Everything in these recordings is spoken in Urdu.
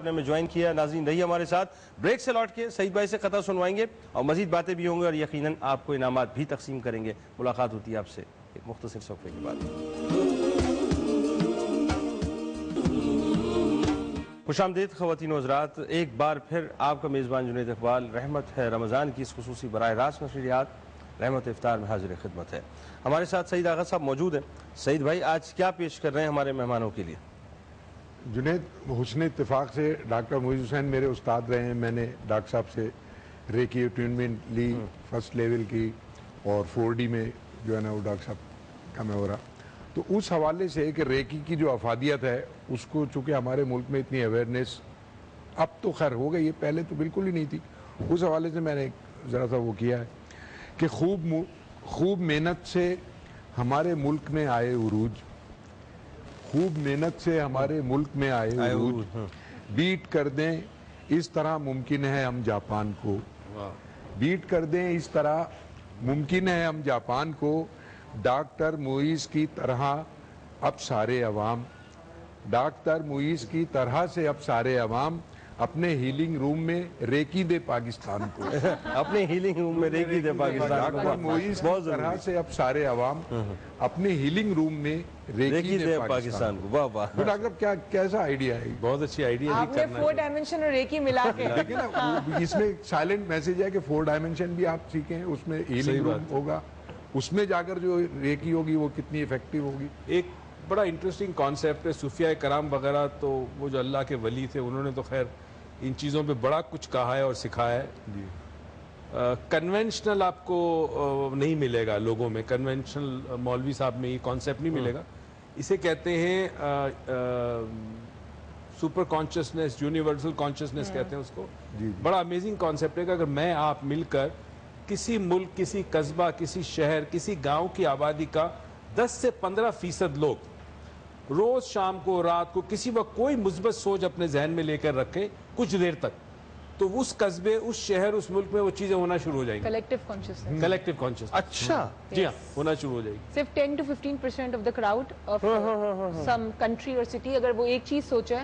نے ہمیں جوائن کیا. ناظرین رہی ہمارے ساتھ. بریک سے لوٹ کے سعید بھائی سے قطع سنوائیں گے اور مزید باتیں بھی ہوں گے اور یقیناً آپ کو انعامات بھی تقسیم کریں گے. ملاقات ہوتی ہے آپ سے ایک مختصر وقفے کے بعد. خوش آمدید خواتین و حضرات. ایک بار پھر آپ کا میزبان جنید اقبال رحمت ہے رمضان کی اس خصوصی براہ راست نشریات رحمت افطار میں حاضر خدمت ہے. ہمارے ساتھ سعید آغا صاحب موجود ہیں. سعید بھائی آج کیا پیش کر رہے ہیں ہمارے مہمانوں کے لیے؟ جنید، حسن اتفاق سے ڈاکٹر معیز حسین میرے استاد رہے ہیں. میں نے ڈاکٹر صاحب سے ریکی اٹیونمنٹ لی فرسٹ لیول کی اور 4D میں جو ہے نا وہ ڈاکٹر صاحب کا میں ہو رہا. تو اس حوالے سے کہ ریکی کی جو افادیت ہے اس کو چونکہ ہمارے ملک میں اتنی اویئرنیس اب تو خیر ہو گئی ہے، پہلے تو بالکل ہی نہیں تھی. اس حوالے سے میں نے ذرا سا وہ کیا ہے کہ خوب محنت سے ہمارے ملک میں آئے عروج، خوب محنت سے ہمارے ملک میں آئے عروج، بیٹ کر دیں اس طرح ممکن ہے ہم جاپان کو، بیٹ کر دیں اس طرح ممکن ہے ہم جاپان کو. ڈاکٹر معیز کی طرح اب سارے عوام، ڈاکٹر معیز کی طرح سے اب سارے عوام اپنے ہیلنگ روم میں ریکی دے پاکستان کو. اپنے ہیلنگ روم میں ریکی دے پاکستان کو. ڈاکٹر معیز کی طرح سے اب سارے عوام اپنے ہیلنگ روم میں ریکی دے پاکستان کو. واہ واہ. ڈاکٹر کیسا آئیڈیا ہے؟ بہت اچھی آئیڈیا. آپ نے 4 ڈائمنشن اور ریکی ملا کے لیکن اس میں سائلنٹ میسج ہے کہ 4 ڈائمنشن بھی آپ سیکھیں، اس میں ہیلنگ روم ہوگا، اس میں جا کر جو ریکی ہوگی وہ کتنی افیکٹو ہوگی. ایک بڑا انٹرسٹنگ کانسیپٹ ہے. صوفیاء کرام وغیرہ تو وہ جو اللہ کے ولی تھے انہوں نے تو خیر ان چیزوں پہ بڑا کچھ کہا ہے اور سکھایا ہے. کنونشنل آپ کو نہیں ملے گا لوگوں میں، کنونشنل مولوی صاحب میں یہ کانسیپٹ نہیں ملے گا. اسے کہتے ہیں سپر کانشسنس، یونیورسل کانشسنس کہتے ہیں اس کو. بڑا امیزنگ کانسیپٹ ہے کہ اگر میں آپ مل کر کسی ملک، کسی قصبہ، کسی شہر، کسی گاؤں کی آبادی کا 10 سے 15% لوگ روز شام کو رات کو کسی وقت کوئی مثبت سوچ اپنے ذہن میں لے کر رکھیں کچھ دیر تک، تو اس قصبے، اس شہر، اس ملک میں وہ چیزیں ہونا شروع ہو جائیں گی. Collective consciousness. Collective consciousness. اچھا. جی ہاں، ہونا شروع ہو جائے گی. صرف 10 to 15% of the crowd of some country اور سٹی اگر وہ ایک چیز سوچے،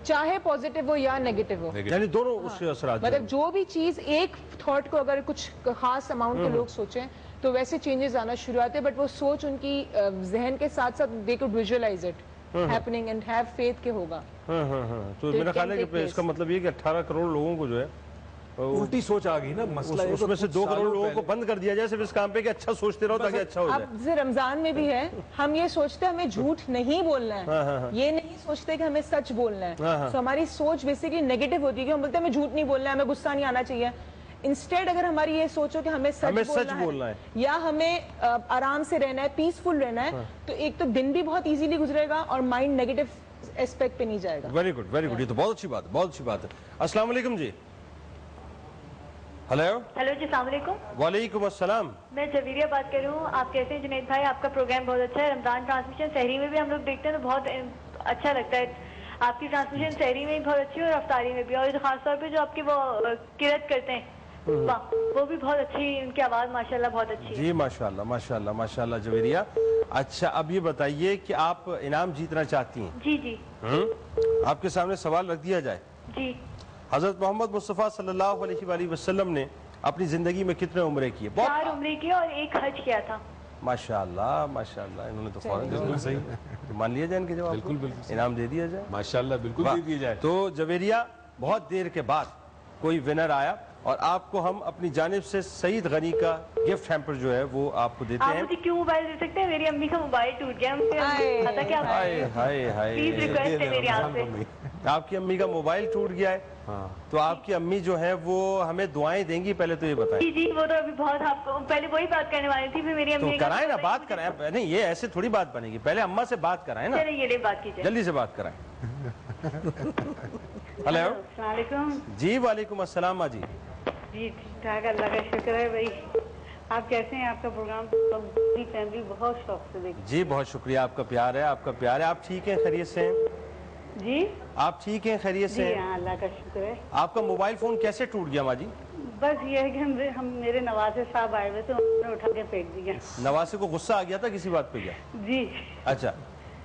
چاہے پازیٹیو ہو یا نیگیٹو ہو، یعنی دونوں اس کے اثرات، مطلب جو بھی چیز ایک تھاٹ کو اگر کچھ خاص اماؤنٹ کے لوگ سوچیں تو ویسے چینجز آنا شروع آتے ہیں. بٹ وہ سوچ ان کی ذہن کے ساتھ ساتھ the code visualize it happening and have faith کہ ہوگا. تو میرا خیال ہے کہ اس کا مطلب یہ کہ 18 کروڑ لوگوں کو جو ہے الٹی سوچ آ گئی نا. مسئلہ اس میں سے 2 کروڑ لوگوں کو بند کر دیا جائے صرف اس کام پہ کہ اچھا سوچتے رہو تاکہ اچھا ہو جائے. اب جیسے رمضان میں بھی ہے، ہم یہ سوچتے ہیں ہمیں جھوٹ نہیں بولنا ہے، یہ نہیں سوچتے کہ ہمیں سچ بولنا ہے. تو ہماری سوچ بیسیکلی نیگیٹو ہوتی ہے کہ ہم بولتے ہیں ہمیں جھوٹ نہیں بولنا ہے، ہمیں غصہ نہیں آنا چاہیے. انسٹیڈ اگر ہماری یہ سوچو کہ ہمیں سچ بولنا ہے یا ہمیں آرام سے رہنا ہے، پیسفل رہنا ہے، تو ایک تو دن بھی بہت ایزیلی گزرے گا اور مائنڈ نیگیٹو اسپیکٹ پہ نہیں جائے گا. Very good very good. یہ تو بہت اچھی بات ہے، بہت اچھی بات ہے. السلام علیکم جی. ہیلو ہیلو جی، السلام علیکم. وعلیکم السلام. میں جویریہ بات کر رہی ہوں. آپ کیسے ہیں جنید بھائی؟ آپ کا پروگرام بہت اچھا ہے. رمضان ٹرانسمیشن سحری میں بھی ہم لوگ دیکھتے ہیں تو بہت اچھا لگتا ہے. آپ کی ٹرانسمیشن سحری میں بھی بہت اچھی ہے اور افطاری میں بھی، اور خاص طور پہ جو آپ کی وہ قرات کرتے ہیں وہ بھی بہت اچھی، ان کی آواز ماشاءاللہ بہت اچھی ہے. جی ماشاءاللہ ماشاءاللہ ماشاءاللہ جویریہ. اچھا اب یہ بتائیے کہ آپ انعام جیتنا چاہتی ہیں؟ جی جی. آپ کے سامنے سوال رکھ دیا جائے. جی. حضرت محمد مصطفیٰ صلی اللہ علیہ وآلہ وسلم نے اپنی زندگی میں کتنے عمرے کیے؟ 4 عمرے کیے اور 1 حج کیا تھا. ماشاءاللہ ماشاءاللہ. انہوں نے تو فوراً بالکل صحیح مان لیا جائے ان کے جواب. بالکل انعام دے دیا جائے. ماشاءاللہ بالکل دے دیا جائے. تو جویریہ بہت دیر کے بعد کوئی ونر آیا اور آپ کو ہم اپنی جانب سے سعید غنی کا گفٹ ہیمپر جو ہے وہ آپ کو دیتے ہیں. آپ مجھے کیوں موبائل دے سکتے ہیں؟ میری امی کا موبائل ٹوٹ گیا. پلیز ریکویسٹ ہے میری آپ سے. آپ کی امی کا موبائل ٹوٹ گیا ہے تو آپ کی امی جو ہے وہ ہمیں دعائیں دیں گی، پہلے تو یہ بتائیں. جی جی، وہ تو ابھی بہت آپ کو پہلے وہی بات کرنے والی تھی. پھر میری امی تو کرائیں نا، بات کرائیں. نہیں یہ ایسے تھوڑی بات بنے گی، پہلے اماں سے بات کرائیں نا. چلے یہ بات کیجیے، جلدی سے بات کرائیں. ہلو السلام علیکم. جی وعلیکم السلام. جی جی ٹھیک ٹھاک، اللہ کا شکر ہے. بھائی آپ کیسے ہیں؟ آپ کا پروگرام پوری فیملی بہت شوق سے دیکھتی. جی بہت شکریہ، آپ کا پیار ہے، آپ کا پیار ہے. آپ ٹھیک ہیں، خیریت سے ہیں؟ جی آپ ٹھیک ہیں، خیریت سے جی ہیں؟ ہاں اللہ کا شکر ہے. آپ کا موبائل فون کیسے ٹوٹ گیا ماں جی؟ بس یہ ہے کہ ہم میرے نوازے صاحب آئے ہوئے تھے، انہوں نے اٹھا کے پھینک دیا. نواسے کو غصہ آ گیا تھا کسی بات پہ کیا؟ جی اچھا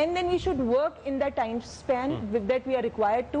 And then we should work in that time span with that we are required to.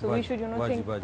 So we should think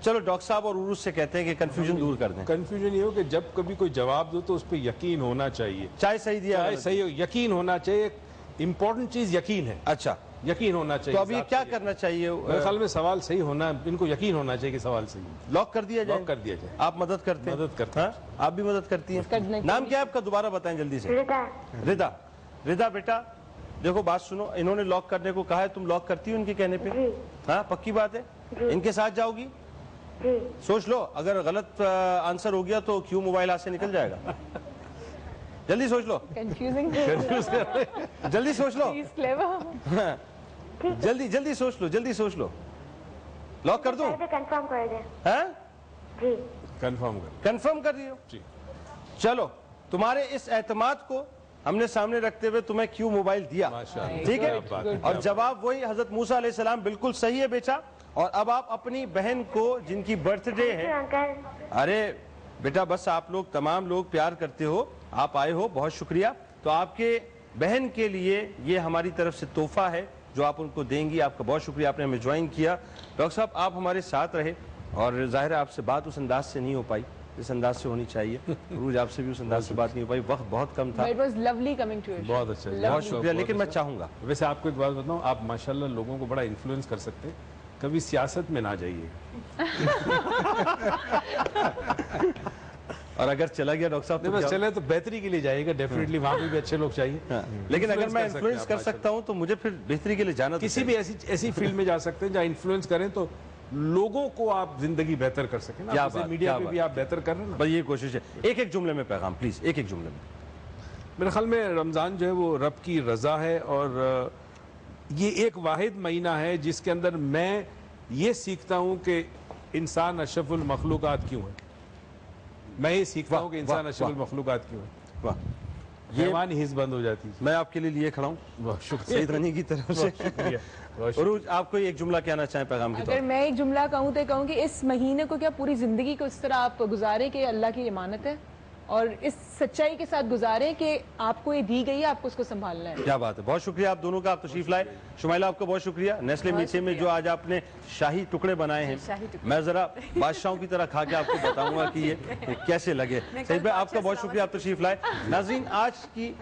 چلو ڈاکٹر صاحب اور عروج سے کہتے ہیں کہ کنفیوژن دور کر دیں. کنفیوژن یہ ہو کہ جب کبھی کوئی جواب دو تو اس پہ یقین ہونا چاہیے, چاہے صحیح دیا چاہے صحیح ہو, یقین ہونا چاہیے. امپورٹنٹ چیز یقین ہے, اچھا یقین ہونا چاہیے. تو اب یہ کیا کرنا چاہیے؟ میرے خیال میں سوال صحیح ہونا, ان کو یقین ہونا چاہیے کہ سوال صحیح ہے. لاک کر دیا جائے, لاک کر دیا جائے. آپ مدد کرتے ہیں؟ مدد کرتے ہیں. آپ بھی مدد کرتی ہیں. نام کیا ہے آپ کا؟ دوبارہ بتائیں جلدی سے. رضا. رضا. رضا بیٹا دیکھو بات سنو, انہوں نے لاک کرنے کو کہا ہے, تم لاک کرتی ہو ان کے کہنے پہ؟ جی. ہاں پکی بات ہے. ان کے ساتھ جاؤ گی؟ جی. سوچ لو, اگر غلط آنسر ہو گیا تو کیوں موبائل ہاتھ سے نکل جائے گا. جلدی سوچ لو, کنفیوزنگ. جلدی سوچ لو, ٹھیک ہے. جلدی جلدی سوچ لو, جلدی سوچ لو. لاک کر دوں؟ کنفرم کر دیں. ہاں جی. کنفرم کر. کنفرم کر دیو. جی. چلو تمہارے اس اعتماد کو ہم نے سامنے رکھتے ہوئے تمہیں کیوں موبائل دیا, ماشاءاللہ. ٹھیک ہے, کیا بات ہے, اور جواب وہی حضرت موسیٰ علیہ السلام بالکل صحیح ہے بیٹا. اور اب آپ اپنی بہن کو جن کی برتھ ڈے ہے, انکل. ارے بیٹا بس آپ لوگ تمام لوگ پیار کرتے ہو, آپ آئے ہو, بہت شکریہ. تو آپ کے بہن کے لیے یہ ہماری طرف سے تحفہ ہے جو آپ ان کو دیں گی. آپ کا بہت شکریہ, آپ نے ہمیں جوائن کیا. ڈاکٹر صاحب آپ ہمارے ساتھ رہے, اور ظاہر ہے آپ سے بات اس انداز سے نہیں ہو پائی جس انداز سے ہونی چاہیے. عروج آپ سے بھی اس انداز سے بات نہیں ہو پائی, وقت بہت کم تھا. It was lovely coming to you. بہت اچھا, بہت شکریہ, لیکن میں چاہوں گا ویسے آپ کو ایک بات بتاؤں, آپ ماشاءاللہ لوگوں کو بڑا انفلوئنس کر سکتے ہیں. کبھی سیاست میں نہ جائیے. اور اگر چلا گیا ڈاکٹر صاحب تو بس چلے تو بہتری کے لیے جائیے گا, ڈیفینیٹلی وہاں پہ بھی اچھے لوگ چاہیے. لیکن اگر میں Influence انفلوئنس کر سکتا ہوں تو مجھے پھر بہتری کے لیے جانا تو کسی بھی ایسی فیلڈ میں جا سکتے ہیں جہاں انفلوئنس کریں تو لوگوں کو آپ زندگی بہتر کر سکیں. کیا بات, میڈیا پہ بھی آپ بہتر کر رہے ہیں نا. بس یہ کوشش ہے. ایک ایک جملے میں پیغام پلیز, ایک ایک جملے میں. میرے خیال میں رمضان جو ہے وہ رب کی رضا ہے, اور یہ ایک واحد مہینہ ہے جس کے اندر میں یہ سیکھتا ہوں کہ انسان اشرف المخلوقات کیوں ہے. میں یہ سیکھتا ہوں کہ انسان اشرف المخلوقات کیوں ہے. واہ, حیوان ہی حس بند ہو جاتی ہے. میں آپ کے لیے لیے کھڑا ہوں بہت شکریہ. سعید غنی کی طرف سے. عروج آپ کو ایک جملہ کہنا چاہیں پیغام کی طور اگر میں ایک جملہ کہوں تو کہوں کہ اس مہینے کو کیا پوری زندگی کو اس طرح آپ گزارے کہ اللہ کی امانت ہے, اور اس سچائی کے ساتھ گزارے کہ آپ کو یہ دی گئی ہے, آپ کو اس کو سنبھالنا ہے. کیا بات ہے, بہت شکریہ آپ دونوں کا, آپ تشریف لائے. شمائلہ آپ کا بہت شکریہ. نیسلے میٹھے میں جو آج آپ نے شاہی ٹکڑے بنائے ہیں, میں ذرا بادشاہوں کی طرح کھا کے آپ کو بتاؤں گا کہ یہ کیسے لگے. سعید بھائی آپ کا بہت شکریہ, آپ تشریف لائے. ناظرین آج کی